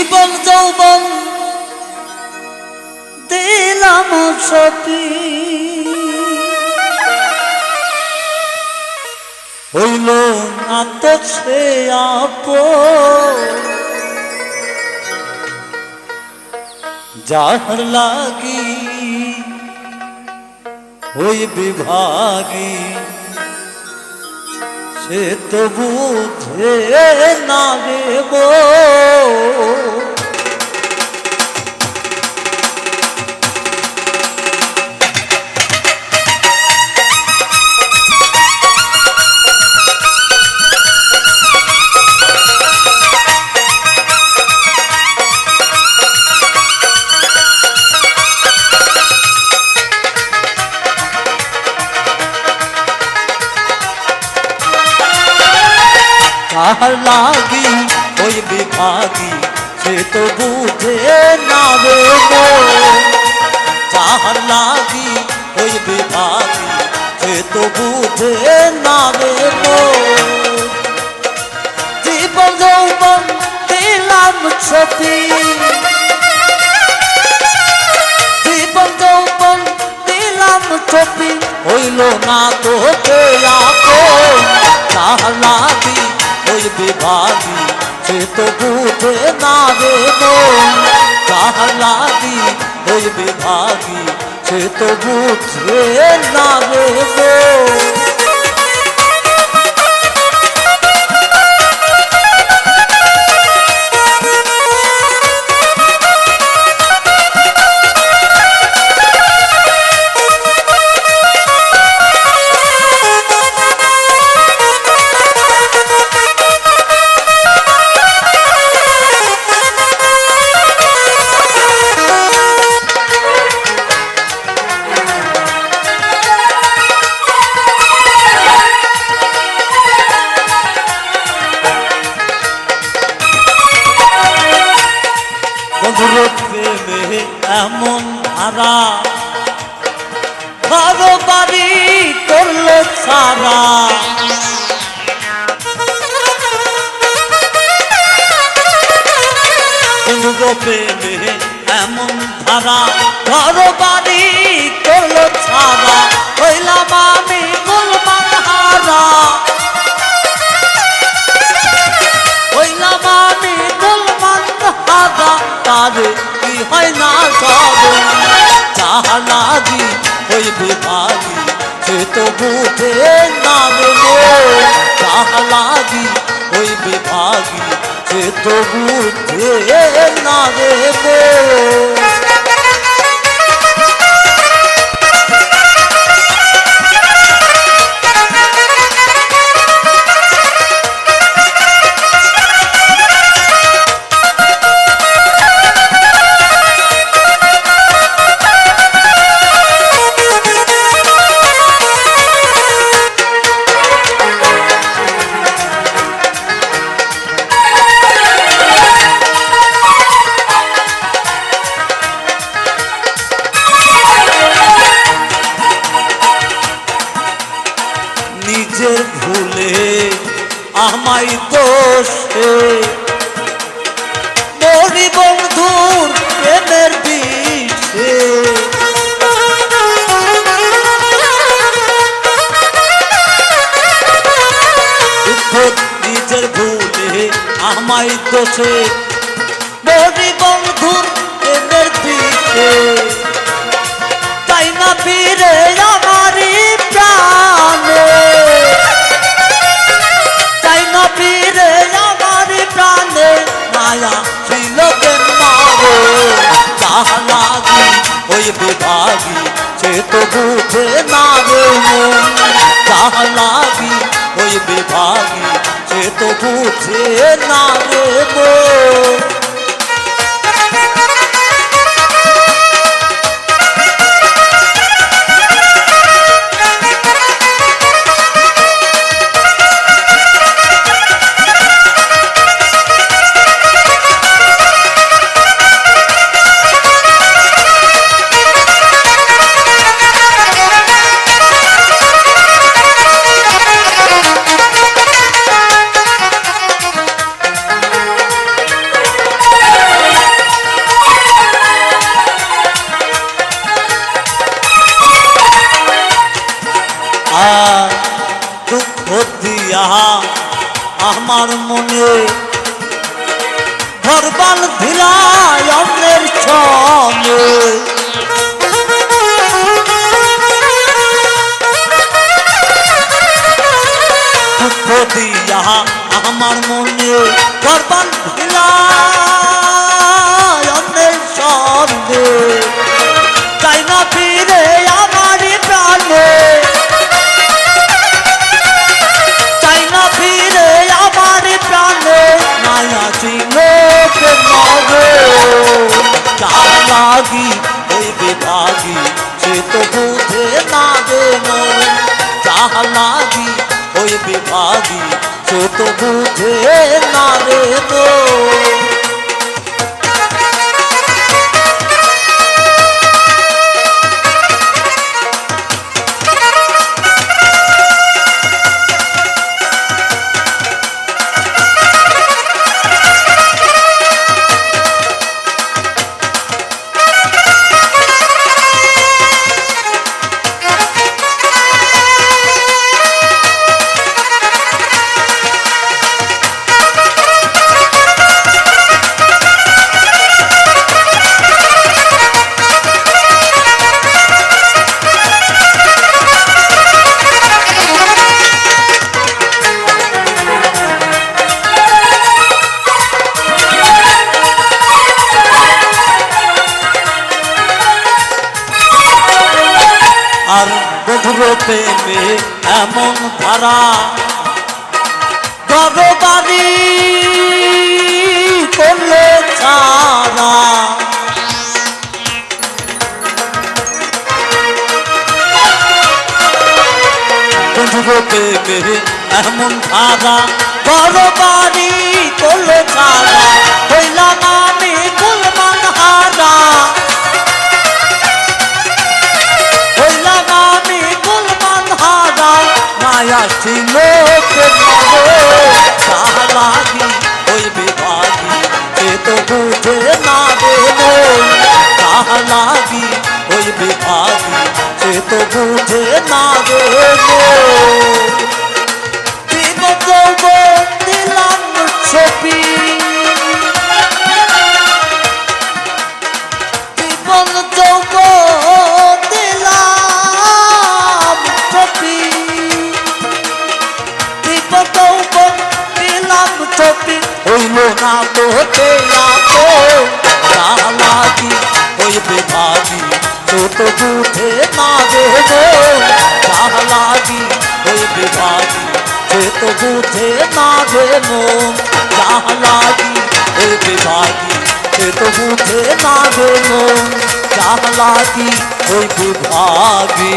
জীবন যৌবন দিলাম সতী হইল না তো সে যাহার লাগি ওই বিভাগী সে তো বুঝে না দেব যাহার লাগি ওই বিভাগী সে তো বুঝে না রে যাহার লাগি ওই বিভাগী সে তো বুঝে না রে জীবন যৌবন দিলাম সতী জীবন যৌবন দিলাম সতী হইল না তো যাহার লাগি ওই বিভাগী সে তো বুঝে না রে যাহার লাগি ওই বিভাগী সে তো বুঝে না রে প্রেমে এমন ধারা ঘর বাড়ি করলো সারা প্রেমে এমন ধারা ঘর বাড়ি করলো সারা হইলাম আমি গোলমাল হারা হইলাম আমি গোলমাল হারা তারে কি হয় না সব যাহার লাগি ওই বিভাগী সে তো বুঝে না রে যাহার লাগি ওই বিভাগী সে তো বুঝে না রে নিজের ভুলে আমায় দোষে মরি বন্ধুর প্রেমের বিষে নিজের ভুলে আমায় দোষে মরি বন্ধুর প্রেমের বিষে তাই না ফিরে আমারই প্রাণে তাই না ফিরে আমারই প্রাণে মায়া ছিল কেন মারো যাহার লাগি ওই বিভাগী সে তো বুঝে না রে যাহার লাগি ওই বিভাগী সে তো বুঝে না রে দুঃখ দিয়া আমার মনে ঘরবাল ধিলায় অন্যের সঙ্গে দুঃখ দিয়া আমার মনে ঘরবাল ধিলায় অন্যের সঙ্গে চাই না ফিরে আমারই প্রাণে চাই না ফিরে আমারই প্রাণে মায়া ছিল যার লাগি ওই বিভাগী সে তো বুঝে না রে মন যার লাগি ওই বিভাগী সে তো বুঝে না রে মন আর বধুর প্রেমে এমন ধারা গর্ববাদী করলে ছাড়া বধুর প্রেমে এমন ধারা গর্ববাদী করলে ছাড়া হইলাম আমি কুলমান হারা মায়া ছিল তাহা লাগি ওই বিভাগী সে তো বুঝে না রে মন তাহা লাগি ওই বিভাগী সে তো বুঝে না রে মন দিলাম ছবি জীবন যৌব দিলাম ছবি হইল না তোতে লাগি ওই বিভাগী তো তো বুঝে না রে মন লাগি ওই বিভাগী সে তো বুঝে না রে মন লাগি ওই বিভাগী সে তো বুঝে না রে মন লাগি ওই বিভাগী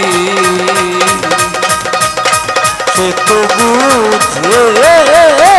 সে তো বুঝে